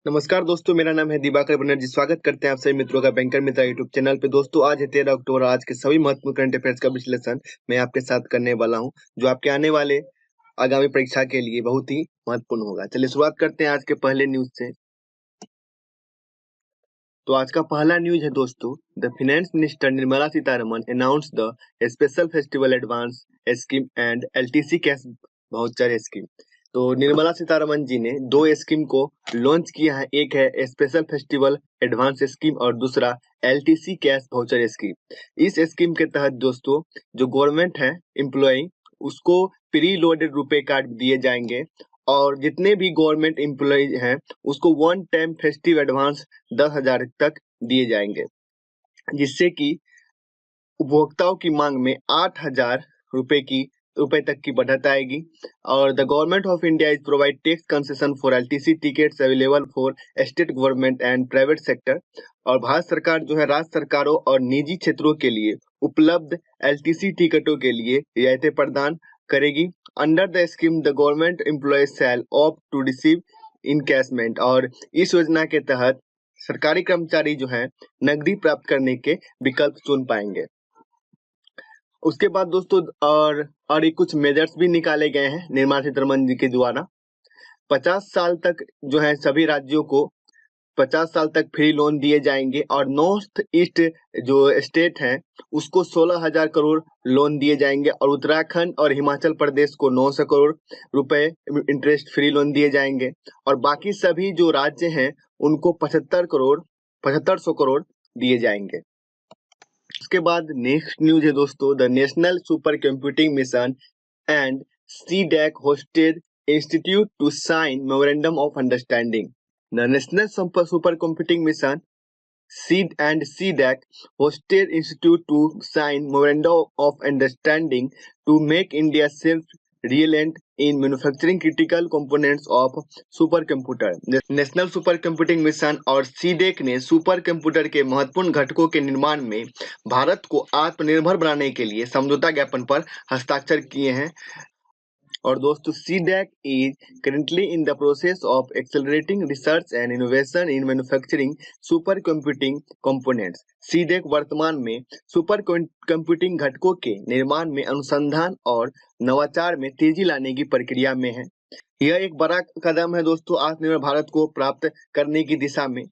नमस्कार दोस्तों, मेरा नाम है दिवाकर बनर्जी। स्वागत करते हैं आप सभी मित्रों का बैंकर मित्र यूट्यूब चैनल पे। दोस्तों, आज है 13 अक्टूबर। आज के सभी महत्वपूर्ण करंट अफेयर्स का विश्लेषण मैं आपके साथ करने वाला हूं, जो आपके आने वाले आगामी परीक्षा के लिए बहुत ही महत्वपूर्ण होगा। चलिए शुरुआत करते हैं आज के पहले न्यूज से। तो आज का पहला न्यूज है दोस्तों, the finance minister Nirmala Sitharaman announce the special festival advance scheme and LTC cash voucher scheme. तो निर्मला सीतारमन जी ने दो स्कीम को लॉन्च किया है। एक है स्पेशल फेस्टिवल एडवांस स्कीम और दूसरा एलटीसी कैश वाउचर स्कीम। इस स्कीम के तहत दोस्तों, जो गवर्नमेंट है एम्प्लॉय, उसको प्री लोडेड रुपए कार्ड दिए जाएंगे और जितने भी गवर्नमेंट एम्प्लॉय हैं उसको वन टाइम फेस्टिव एडवांस 10,000 तक दिए जाएंगे, जिससे कि उपभोक्ताओं की मांग में 8,000 रुपए तक की बढ़त आएगी। और the government of India is provide tax concession for LTC tickets available for state government and private sector. और भारत सरकार जो है राज्य सरकारों और निजी क्षेत्रों के लिए उपलब्ध एलटीसी टिकटों के लिए रियायतें प्रदान करेगी। Under the scheme the government employ shall opt to receive encashment. और इस योजना के तहत सरकारी कर्मचारी जो है नकदी प्राप्त करने के विकल्प चुन पाएंगे। उसके बाद दोस्तों और एक कुछ मेजर्स भी निकाले गए हैं निर्मला सीतारमन जी के द्वारा। 50 साल तक जो है सभी राज्यों को 50 साल तक फ्री लोन दिए जाएंगे और नॉर्थ ईस्ट जो स्टेट है उसको 16,000 करोड़ लोन दिए जाएंगे और उत्तराखंड और हिमाचल प्रदेश को 900 करोड़ रुपए इंटरेस्ट फ्री लोन दिए जाएंगे और बाकी सभी जो राज्य हैं उनको 7500 करोड़ दिए जाएंगे। उसके बाद नेक्स्ट न्यूज है दोस्तों, the national super computing mission and CDAC hosted institute to sign memorandum of understanding. The National Supercomputing Mission (SEED) and CDAC hosted institute to sign memorandum of understanding to make India self-reliant in manufacturing critical components of supercomputer। National super computing mission और सीडेक ने super computer के महत्वपूर्ण घटकों के निर्माण में भारत को आत्मनिर्भर बनाने के लिए समझौता ज्ञापन पर हस्ताक्षर किए हैं। और दोस्तों, CDAC is currently in the process of accelerating research and innovation in manufacturing supercomputing components। CDAC वर्तमान में सुपर कंप्यूटिंग घटकों के निर्माण में अनुसंधान और नवाचार में तेजी लाने की प्रक्रिया में है। यह एक बड़ा कदम है दोस्तों आत्मनिर्भर भारत को प्राप्त करने की दिशा में।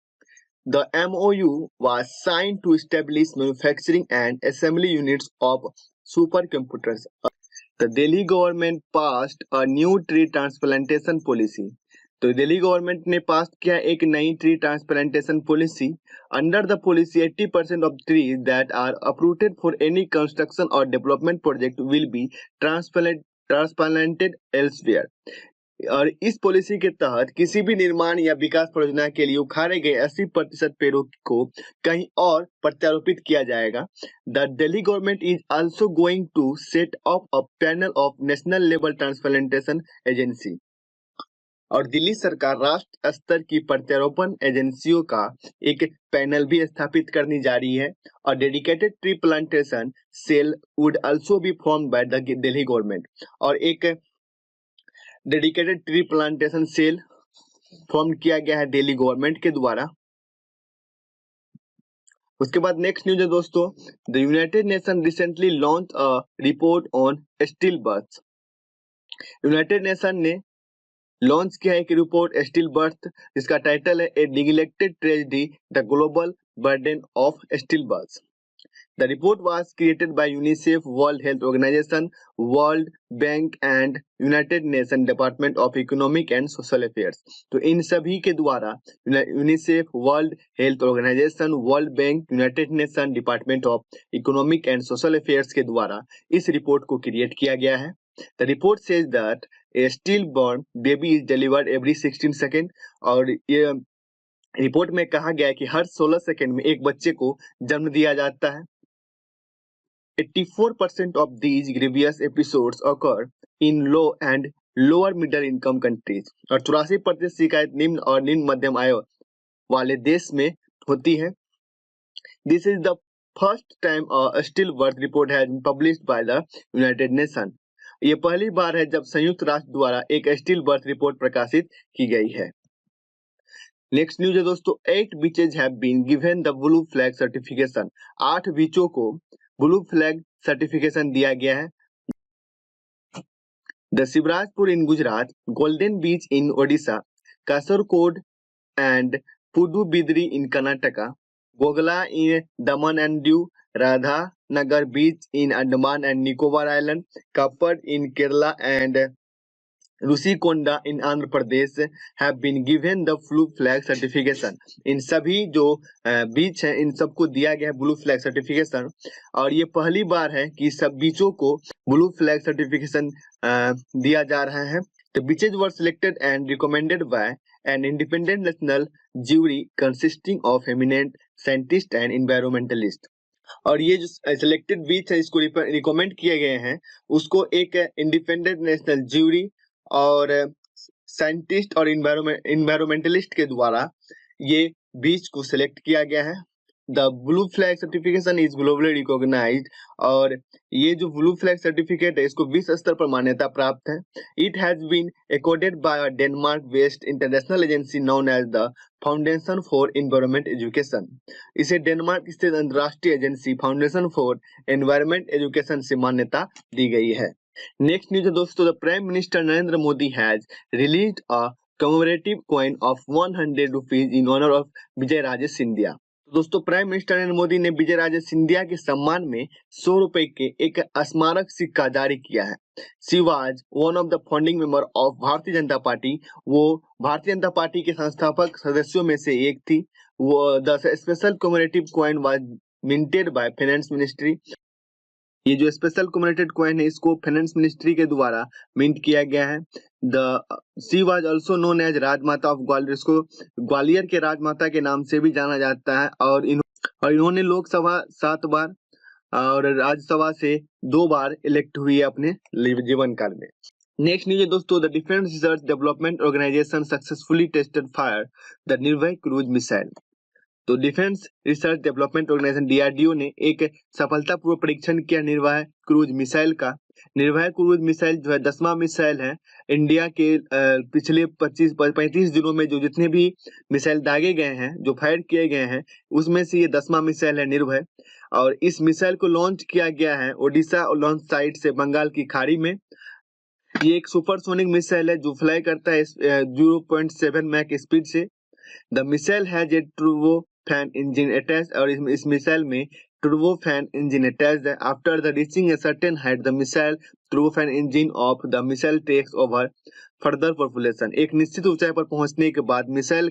The MOU was signed to establish manufacturing and assembly units of supercomputers। The Delhi government passed a new tree transplantation policy। तो दिल्ली गवर्नमेंट ने पास किया एक नई tree transplantation policy. Under the policy 80% of trees that are uprooted for any construction और development project will be transplanted elsewhere. और इस policy के तहत किसी भी निर्माण या विकास परियोजना के लिए उखाड़े गए 80% पेड़ों को कहीं और प्रत्यारोपित किया जाएगा। The Delhi government is also going to set up a panel of national level transplantation agency. और दिल्ली सरकार राष्ट्र स्तर की प्रत्यारोपण एजेंसियों का एक पैनल भी स्थापित करने जा रही है। और dedicated tree plantation cell would also be formed by the Delhi government. और एक dedicated tree plantation cell form किया गया है दिल्ली गवर्नमेंट के द्वारा। उसके बाद नेक्स्ट न्यूज है दोस्तों, the United Nation recently launch a report on still birth. United Nation ने लॉन्च किया एक रिपोर्ट स्टिल बर्थ, जिसका टाइटल है a neglected tragedy the global burden of still birth. The report was created by UNICEF, World Health Organization, World Bank and United Nations Department of Economic and Social Affairs। तो इन सभी के द्वारा UNICEF, World Health Organization, World Bank, United Nation Department of Economic and Social Affairs के द्वारा इस report को create किया गया है। The report says that a stillborn baby is delivered every 16 seconds। और ये रिपोर्ट में कहा गया है कि हर 16 सेकंड में एक बच्चे को जन्म दिया जाता है। 84% of these grievous episodes occur in low and lower middle income countries। और 84% शिकायत निम्न और निम्न मध्यम आय वाले देश में होती है। This is the first time a stillbirth report has been published by the United Nations। ये पहली बार है जब संयुक्त राष्ट्र द्वारा एक स्टिल बर्थ रिपोर्ट प्रकाशित की गई है। नेक्स्ट न्यूज है दोस्तों, 8 beaches have been given the blue flag certification. 8 बीचों को ब्लू फ्लैग सर्टिफिकेशन दिया गया है। The Shivrajpur in Gujarat, golden beach in Odisha, Kasarkod and Padubidri in Karnataka, Ghoghla in Daman and Diu, Radhanagar beach in Andaman and Nicobar island, Kappad in Kerala and Rushikonda in Andhra Pradesh have been given the blue flag certification. इन सभी जो बीच हैं इन सबको दिया गया है ब्लू फ्लैग सर्टिफिकेशन, और ये पहली बार है कि सब बीचों को ब्लू फ्लैग सर्टिफिकेशन दिया जा रहा है। The beaches were selected and recommended by an independent national jury consisting of eminent scientists and environmentalists। और ये जो सिलेक्टेड बीच है इसको रिकमेंड किए गए हैं, उसको एक इंडिपेंडेंट नेशनल ज्यूरी और साइंटिस्ट और इन्वायरमेंटलिस्ट के द्वारा ये बीच को सिलेक्ट किया गया है। The blue flag certification is globally recognised, और ये जो ब्लू फ्लैग सर्टिफिकेट है इसको विश्व स्तर पर मान्यता प्राप्त है। It has been accorded by a Denmark based international agency known as the foundation for environment education. इसे डेनमार्क स्थित अंतर्राष्ट्रीय agency foundation for environment education से मान्यता दी गई है। नेक्स्ट न्यूज है दोस्तों, the prime minister Narendra Modi has released a commemorative coin of 100 rupees in honour of Vijaya Raje Scindia. दोस्तों प्राइम मिनिस्टर नरेंद्र मोदी ने विजय राजे सिंधिया के सम्मान में 100 रुपए के एक स्मारक सिक्का जारी किया है। She was one of the founding member of Bharatiya Janata party. वो भारतीय जनता पार्टी के संस्थापक सदस्यों में से एक थी। वो the special commemorative coin was minted by finance ministry. ये जो स्पेशल कमेमोरेटिव कॉइन है इसको फाइनेंस मिनिस्ट्री के द्वारा मिंट किया गया है। She was also known as Rajmata of Gwalior. इसको ग्वालियर के राजमाता के नाम से भी जाना जाता है, और इन्होंने लोकसभा 7 बार और राज्यसभा से 2 बार इलेक्ट हुई है अपने जीवन काल में। नेक्स्ट न्यूज है दोस्तों, the Defence Research Development Organisation successfully tested fire the Nirbhay cruise missile. तो Defence Research Development Organisation DRDO ने एक सफलतापूर्वक परीक्षण किया निर्भय क्रूज मिसाइल का। निर्भय क्रूज मिसाइल जो है 10वां मिसाइल है। इंडिया के पिछले 35 दिनों में जो जितने भी मिसाइल दागे गए हैं, जो फायर किए गए हैं, उसमें से ये 10वां मिसाइल है निर्भय। और इस मिसाइल को लॉन्च किया गया है ओडिशा लॉन्च साइट से बंगाल की खाड़ी में। ये एक सुपरसोनिक मिसाइल है जो फ्लाई करता है 0.7 मैक स्पीड से। The missile has a turbo fan engine attach, और इस मिसाइल में टर्बो फैन इंजन अटैच्ड है। After the reaching a certain height the missile turbo fan engine of the missile takes over further population. एक निश्चित ऊंचाई पर पहुंचने के बाद मिसाइल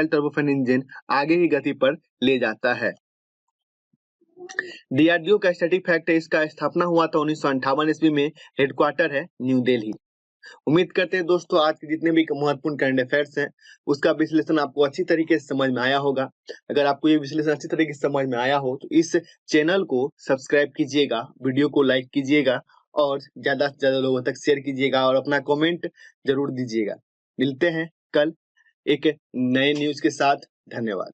टर्बो फैन इंजन आगे की गति पर ले जाता है। DRDO का स्टैटिक फैक्ट है, इसका स्थापना हुआ था 1958 ईस्वी में। हेडक्वार्टर है न्यू दिल्ली। उम्मीद करते हैं दोस्तों आज के जितने भी महत्वपूर्ण करंट अफेयर्स हैं उसका विश्लेषण आपको अच्छी तरीके से समझ में आया होगा। अगर आपको ये विश्लेषण अच्छी तरीके से समझ में आया हो तो इस चैनल को सब्सक्राइब कीजिएगा, वीडियो को लाइक कीजिएगा और ज्यादा से ज्यादा लोगों तक शेयर कीजिएगा और अपना कमेंट जरूर दीजिएगा। मिलते हैं कल एक नए न्यूज के साथ। धन्यवाद।